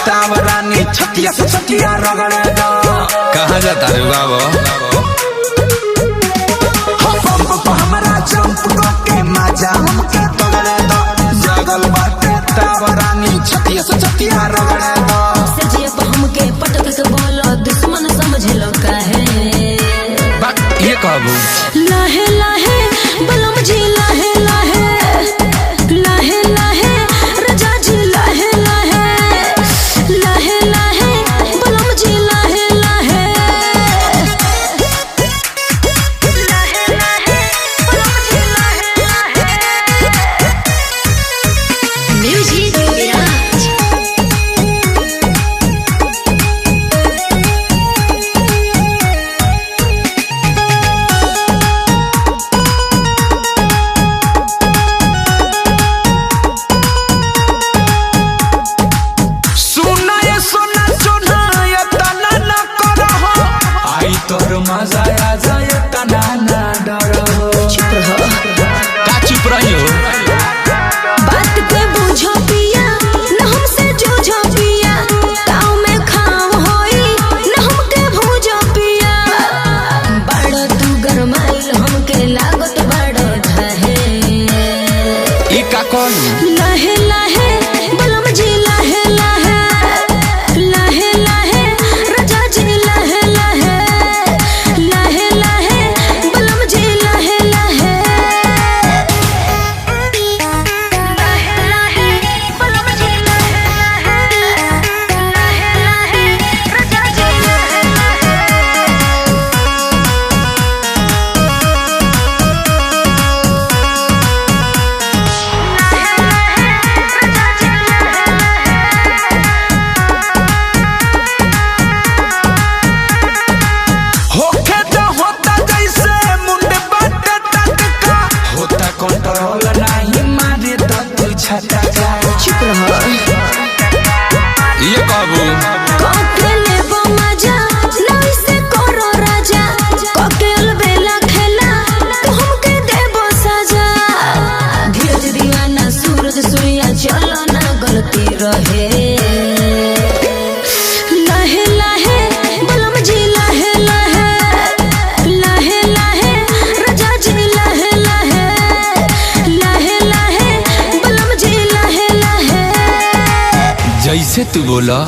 तावरानी छतिया से छतिया रगड़े दो। कहाँ जाता रे बाबा? हमारा जंप करके मजा हमके तगड़े दो। जगल बाटे तावरानी छतिया से छतिया रगड़े दो। सजिए पर हमके पटक के बोलो दुश्मन समझ लो काहे। ये कहबू लाहे लाहे बलम जी लाहे लाहे लाहे लाहे रजा जी लाहे लाहे लाहे लाहे बलम जी लाहे लाहे लाहे लाहे बलम जी लाहे लाहे। म्यूजिक विराज तोर मजा आ जाए तना ना डरो। चुप रहो। का चुप रही हो? बात के बुझो पिया न हमसे जूझो पिया। ताव में खाम होई न हमके भूजो पिया। बड़ तू गरमाइल हमके लागत बड़ धाहे। ई का कहलू? लाहे लाहे बलम जी लाहे लाहे लाहे लाहे रजा जी लाहे लाहे लाहे लाहे बलम जी लाहे लाहे लाहे लाहे बलम जी लाहे लाहे लाहे रजा जी लाहे होके तो होता जैसे मुंडे बाटे टटका। होता कंट्रोल नहीं मारे तो तू छटका। चुप रहो। ये कहबू कोकेले बो मजा नहीं से करो राजा। कोकेल बेला खेला तो हमके देबो सजा। धीरज दीवाना सूरज सूर्या चलो ना गलती रहे। लाहे लाहे बलम जी लाहे लाहे लाहे लाहे रजा जी लाहे लाहे लाहे लाहे बलम जी लाहे लाहे। जैसे तू बोला